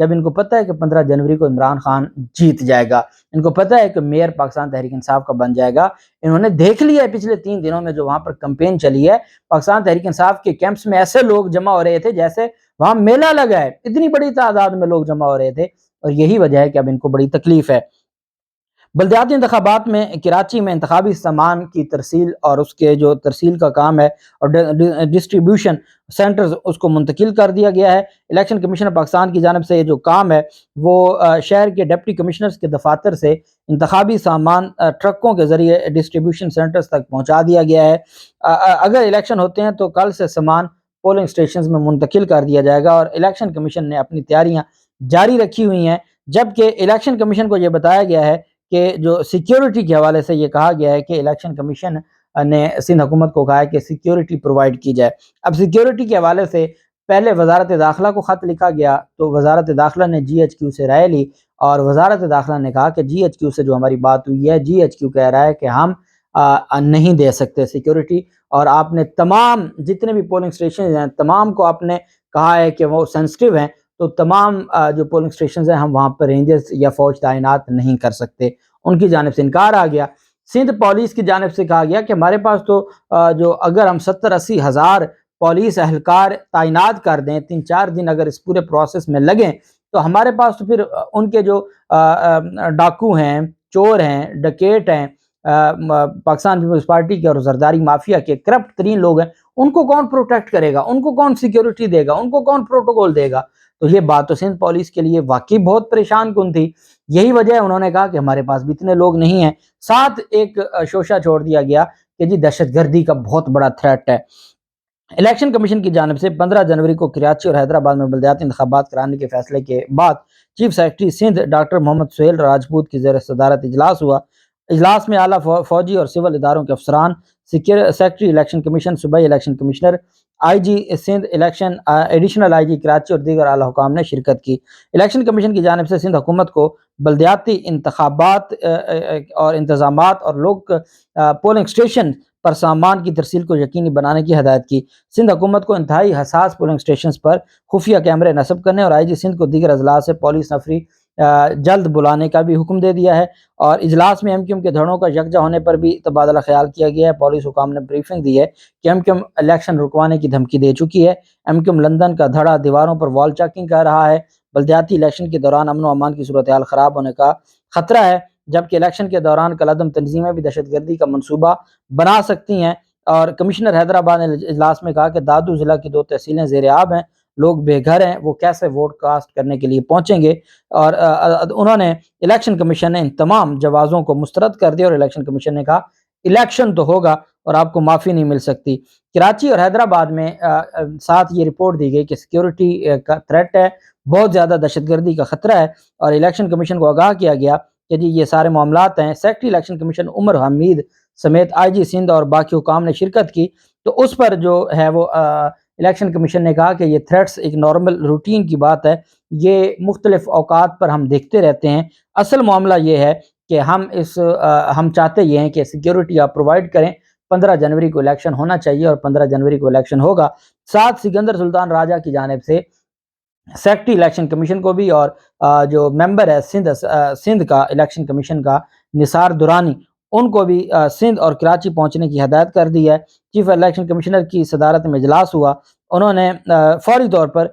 جب ان کو پتہ ہے کہ 15 جنوری کو عمران خان جیت جائے گا، ان کو پتہ ہے کہ میئر پاکستان تحریک انصاف کا بن جائے گا۔ انہوں نے دیکھ لیا ہے پچھلے 3 دنوں میں جو وہاں پر کمپین چلی ہے، پاکستان تحریک انصاف کے کیمپس میں ایسے لوگ جمع ہو رہے تھے جیسے وہاں میلہ لگا ہے، اتنی بڑی تعداد میں لوگ جمع ہو رہے تھے، اور یہی وجہ ہے کہ اب ان کو بڑی تکلیف ہے۔ بلدیاتی انتخابات میں کراچی میں انتخابی سامان کی ترسیل اور اس کے جو ترسیل کا کام ہے اور ڈسٹریبیوشن سینٹرز اس کو منتقل کر دیا گیا ہے۔ الیکشن کمیشن پاکستان کی جانب سے یہ جو کام ہے وہ شہر کے ڈپٹی کمشنرز کے دفاتر سے انتخابی سامان ٹرکوں کے ذریعے ڈسٹریبیوشن سینٹرز تک پہنچا دیا گیا ہے۔ اگر الیکشن ہوتے ہیں تو کل سے سامان پولنگ اسٹیشنز میں منتقل کر دیا جائے گا، اور الیکشن کمیشن نے اپنی تیاریاں جاری رکھی ہوئی ہیں، جبکہ الیکشن کمیشن کو یہ بتایا گیا ہے کہ جو سیکیورٹی کے حوالے سے یہ کہا گیا ہے کہ الیکشن کمیشن نے سندھ حکومت کو کہا ہے کہ سیکیورٹی پرووائڈ کی جائے۔ اب سیکیورٹی کے حوالے سے پہلے وزارت داخلہ کو خط لکھا گیا تو وزارت داخلہ نے جی ایچ کیو سے رائے لی، اور وزارت داخلہ نے کہا کہ جی ایچ کیو سے جو ہماری بات ہوئی ہے، جی ایچ کیو کہہ رہا ہے کہ ہم نہیں دے سکتے سیکیورٹی، اور آپ نے تمام جتنے بھی پولنگ اسٹیشن ہیں تمام کو آپ نے کہا ہے کہ وہ سینسٹیو ہیں، تو تمام جو پولنگ اسٹیشنز ہیں ہم وہاں پر رینجرز یا فوج تعینات نہیں کر سکتے۔ ان کی جانب سے انکار آ گیا۔ سندھ پولیس کی جانب سے کہا گیا کہ ہمارے پاس تو جو اگر ہم 70-80 ہزار پولیس اہلکار تعینات کر دیں، 3-4 دن اگر اس پورے پروسیس میں لگیں، تو ہمارے پاس تو پھر ان کے جو ڈاکو ہیں، چور ہیں، ڈکیٹ ہیں، پاکستان پیپلز پارٹی کے اور زرداری مافیا کے کرپٹ ترین لوگ ہیں، ان کو کون پروٹیکٹ کرے گا، ان کو کون سیکیورٹی دے گا، ان کو کون پروٹوکول دے گا؟ تو یہ بات تو سندھ پولیس کے لیے واقعی بہت پریشان کن تھی۔ یہی وجہ ہے انہوں نے کہا کہ ہمارے پاس بھی اتنے لوگ نہیں ہیں۔ ساتھ ایک شوشہ چھوڑ دیا گیا کہ جی دہشت گردی کا بہت بڑا تھریٹ ہے۔ الیکشن کمیشن کی جانب سے 15 جنوری کو کراچی اور حیدرآباد میں بلدیاتی انتخابات کرانے کے فیصلے کے بعد چیف سیکرٹری سندھ ڈاکٹر محمد سہیل راجپوت کی زیر صدارت اجلاس ہوا۔ اجلاس میں اعلیٰ فوجی اور سول اداروں کے افسران، سیکرٹری الیکشن کمیشن، صوبائی election commissioner, I G Sindh election, additional I G Karachi اور دیگر اعلیٰ حکام نے شرکت کی۔ الیکشن کمیشن کی جانب سے سندھ حکومت کو بلدیاتی انتخابات اور انتظامات اور لوگ پولنگ اسٹیشن پر سامان کی ترسیل کو یقینی بنانے کی ہدایت کی۔ سندھ حکومت کو انتہائی حساس پولنگ اسٹیشنز پر خفیہ کیمرے نصب کرنے اور آئی جی سندھ کو دیگر اضلاع سے پولیس نفری جلد بلانے کا بھی حکم دے دیا ہے، اور اجلاس میں ایم کیو ایم کے دھڑوں کا یکجا ہونے پر بھی تبادلہ خیال کیا گیا ہے۔ پولیس حکام نے بریفنگ دی ہے کہ ایم کیو ایم الیکشن رکوانے کی دھمکی دے چکی ہے۔ ایم کیو ایم لندن کا دھڑا دیواروں پر وال چیکنگ کر رہا ہے۔ بلدیاتی الیکشن کے دوران امن و امان کی صورتحال خراب ہونے کا خطرہ ہے، جبکہ الیکشن کے دوران کالعدم تنظیمیں بھی دہشت گردی کا منصوبہ بنا سکتی ہیں۔ اور کمشنر حیدرآباد نے اجلاس میں کہا کہ دادو ضلع کی 2 تحصیلیں زیر آب ہیں، لوگ بے گھر ہیں، وہ کیسے ووٹ کاسٹ کرنے کے لیے پہنچیں گے؟ اور انہوں نے الیکشن کمیشن نے ان تمام جوازوں کو مسترد کر دیا، اور الیکشن کمیشن نے کہا الیکشن تو ہوگا اور آپ کو معافی نہیں مل سکتی۔ کراچی اور حیدرآباد میں ساتھ یہ رپورٹ دی گئی کہ سیکیورٹی کا تھریٹ ہے، بہت زیادہ دہشت گردی کا خطرہ ہے، اور الیکشن کمیشن کو آگاہ کیا گیا کہ جی یہ سارے معاملات ہیں۔ سیکرٹری الیکشن کمیشن عمر حمید سمیت آئی جی سندھ اور باقی حکام نے شرکت کی، تو اس پر جو ہے وہ الیکشن کمیشن نے کہا کہ یہ تھریٹس ایک نارمل روٹین کی بات ہے، یہ مختلف اوقات پر ہم دیکھتے رہتے ہیں، اصل معاملہ یہ ہے کہ ہم چاہتے یہ ہیں کہ سیکیورٹی آپ پرووائڈ کریں، 15 جنوری کو الیکشن ہونا چاہیے اور 15 جنوری کو الیکشن ہوگا۔ ساتھ سکندر سلطان راجہ کی جانب سے سیکرٹری الیکشن کمیشن کو بھی اور جو ممبر ہے سندھ کا الیکشن کمیشن کا نثار درانی، ان کو بھی سندھ اور کراچی پہنچنے کی ہدایت کر دی ہے۔ چیف الیکشن کمشنر کی صدارت میں اجلاس ہوا، انہوں نے فوری طور پر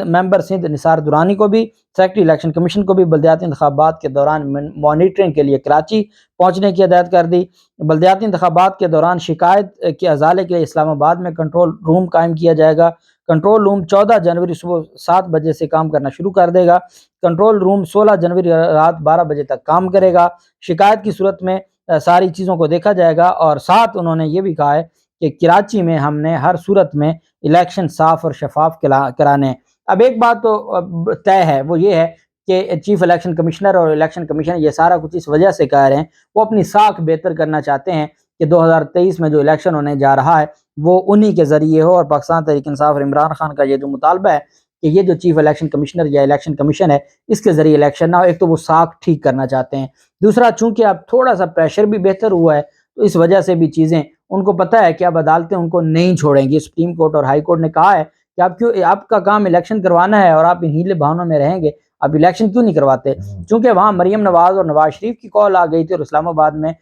ممبر سندھ نثار درانی کو بھی، سیکرٹری الیکشن کمیشن کو بھی بلدیاتی انتخابات کے دوران مانیٹرنگ کے لیے کراچی پہنچنے کی ہدایت کر دی۔ بلدیاتی انتخابات کے دوران شکایت کے ازالے کے لیے اسلام آباد میں کنٹرول روم قائم کیا جائے گا۔ کنٹرول روم 14 جنوری صبح 7 بجے سے کام کرنا شروع کر دے گا۔ کنٹرول روم 16 جنوری رات 12 بجے تک کام کرے گا۔ شکایت کی صورت میں ساری چیزوں کو دیکھا جائے گا، اور ساتھ انہوں نے یہ بھی کہا ہے کہ کراچی میں ہم نے ہر صورت میں الیکشن صاف اور شفاف کرانے ہیں۔ اب ایک بات تو طے ہے، وہ یہ ہے کہ چیف الیکشن کمشنر اور الیکشن کمیشن یہ سارا کچھ اس وجہ سے کہہ رہے ہیں، وہ اپنی ساکھ بہتر کرنا چاہتے ہیں کہ 2023 میں جو الیکشن ہونے جا رہا ہے وہ انہی کے ذریعے ہو، اور پاکستان تحریک انصاف اور عمران خان کا یہ جو مطالبہ ہے کہ یہ جو چیف الیکشن کمشنر یا الیکشن کمیشن ہے اس کے ذریعے الیکشن نہ ہو، ایک تو وہ ساکھ ٹھیک کرنا چاہتے ہیں، دوسرا چونکہ اب تھوڑا سا پریشر بھی بہتر ہوا ہے تو اس وجہ سے بھی چیزیں ان کو پتہ ہے کہ اب عدالتیں ان کو نہیں چھوڑیں گی۔ سپریم کورٹ اور ہائی کورٹ نے کہا ہے کہ آپ کا کام الیکشن کروانا ہے اور آپ ان ہیلے بہانوں میں رہیں گے، آپ الیکشن کیوں نہیں کرواتے؟ چونکہ وہاں مریم نواز اور نواز شریف کی کال آ گئی تھی اور اسلام آباد میں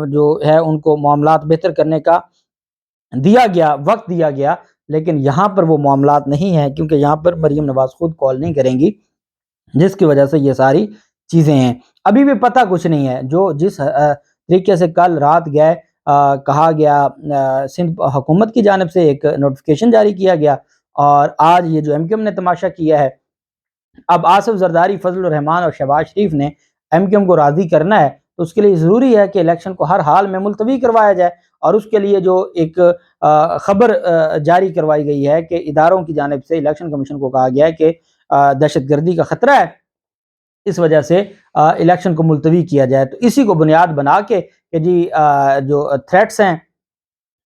جو ہے ان کو معاملات بہتر کرنے کا دیا گیا، وقت دیا گیا، لیکن یہاں پر وہ معاملات نہیں ہیں کیونکہ یہاں پر مریم نواز خود کال نہیں کریں گی، جس کی وجہ سے یہ ساری چیزیں ہیں۔ ابھی بھی پتہ کچھ نہیں ہے، جو جس طریقے سے کل رات گئے کہا گیا سندھ حکومت کی جانب سے ایک نوٹیفیکیشن جاری کیا گیا، اور آج یہ جو ایم کیو ایم نے تماشا کیا ہے، اب آصف زرداری، فضل الرحمان اور شہباز شریف نے ایم کیو ایم کو راضی کرنا ہے، تو اس کے لیے ضروری ہے کہ الیکشن کو ہر حال میں ملتوی کروایا جائے، اور اس کے لیے جو ایک خبر جاری کروائی گئی ہے کہ اداروں کی جانب سے الیکشن کمیشن کو کہا گیا ہے کہ دہشت گردی کا خطرہ ہے، اس وجہ سے الیکشن کو ملتوی کیا جائے۔ تو اسی کو بنیاد بنا کے کہ جی جو تھریٹس ہیں،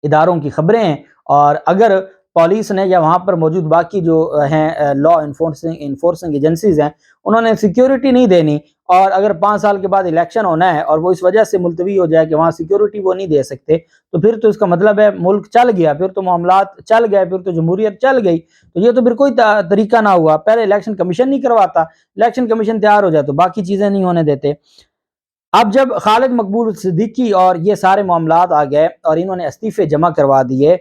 اداروں کی خبریں ہیں، اور اگر پولیس نے یا وہاں پر موجود باقی جو ہیں لا انفورسنگ ایجنسیز ہیں، انہوں نے سیکیورٹی نہیں دینی، اور اگر 5 سال کے بعد الیکشن ہونا ہے اور وہ اس وجہ سے ملتوی ہو جائے کہ وہاں سیکیورٹی وہ نہیں دے سکتے، تو پھر تو اس کا مطلب ہے ملک چل گیا، پھر تو معاملات چل گئے، پھر تو جمہوریت چل گئی۔ تو یہ تو پھر کوئی طریقہ نہ ہوا، پہلے الیکشن کمیشن نہیں کرواتا، الیکشن کمیشن تیار ہو جائے تو باقی چیزیں نہیں ہونے دیتے۔ اب جب خالد مقبول صدیقی اور یہ سارے معاملات آ گئے اور انہوں نے استعفے جمع کروا دیے،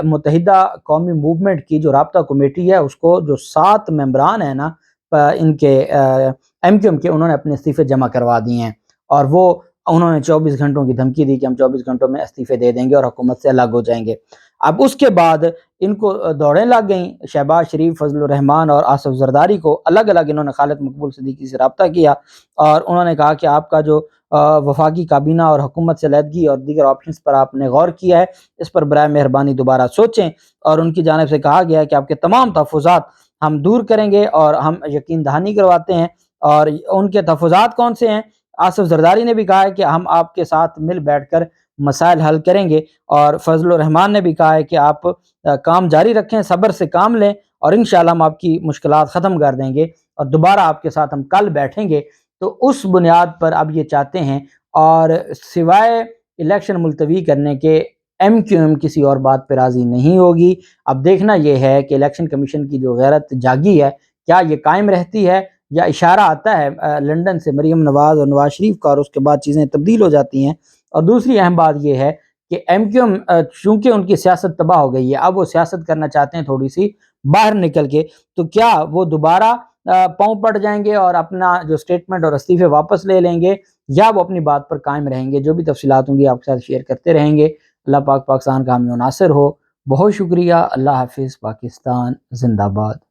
متحدہ قومی موومنٹ کی جو رابطہ کمیٹی ہے، اس کو جو 7 ممبران ہیں نا ان کے ایم کیو ایم کے، انہوں نے اپنے استعفے جمع کروا دیے ہیں، اور وہ انہوں نے 24 گھنٹوں کی دھمکی دی کہ ہم 24 گھنٹوں میں استعفے دے دیں گے اور حکومت سے الگ ہو جائیں گے۔ اب اس کے بعد ان کو دوڑیں لگ گئیں، شہباز شریف، فضل الرحمان اور آصف زرداری کو الگ الگ انہوں نے خالد مقبول صدیقی سے رابطہ کیا، اور انہوں نے کہا کہ آپ کا جو وفاقی کابینہ اور حکومت سے علیحدگی اور دیگر آپشنز پر آپ نے غور کیا ہے، اس پر برائے مہربانی دوبارہ سوچیں، اور ان کی جانب سے کہا گیا ہے کہ آپ کے تمام تحفظات ہم دور کریں گے اور ہم یقین دہانی کرواتے ہیں۔ اور ان کے تحفظات کون سے ہیں؟ آصف زرداری نے بھی کہا ہے کہ ہم آپ کے ساتھ مل بیٹھ کر مسائل حل کریں گے، اور فضل الرحمان نے بھی کہا ہے کہ آپ کام جاری رکھیں، صبر سے کام لیں، اور انشاءاللہ ہم آپ کی مشکلات ختم کر دیں گے اور دوبارہ آپ کے ساتھ ہم کل بیٹھیں گے۔ تو اس بنیاد پر اب یہ چاہتے ہیں، اور سوائے الیکشن ملتوی کرنے کے ایم کیو ایم کسی اور بات پہ راضی نہیں ہوگی۔ اب دیکھنا یہ ہے کہ الیکشن کمیشن کی جو غیرت جاگی ہے، کیا یہ قائم رہتی ہے، یا اشارہ آتا ہے لندن سے مریم نواز اور نواز شریف کا اور اس کے بعد چیزیں تبدیل ہو جاتی ہیں۔ اور دوسری اہم بات یہ ہے کہ ایم کیو ایم چونکہ ان کی سیاست تباہ ہو گئی ہے، اب وہ سیاست کرنا چاہتے ہیں تھوڑی سی باہر نکل کے، تو کیا وہ دوبارہ پاؤں پڑ جائیں گے اور اپنا جو سٹیٹمنٹ اور استعفے واپس لے لیں گے، یا وہ اپنی بات پر قائم رہیں گے؟ جو بھی تفصیلات ہوں گی آپ کے ساتھ شیئر کرتے رہیں گے۔ اللہ پاک پاکستان کا حامی و ناصر ہو۔ بہت شکریہ۔ اللہ حافظ۔ پاکستان زندہ باد۔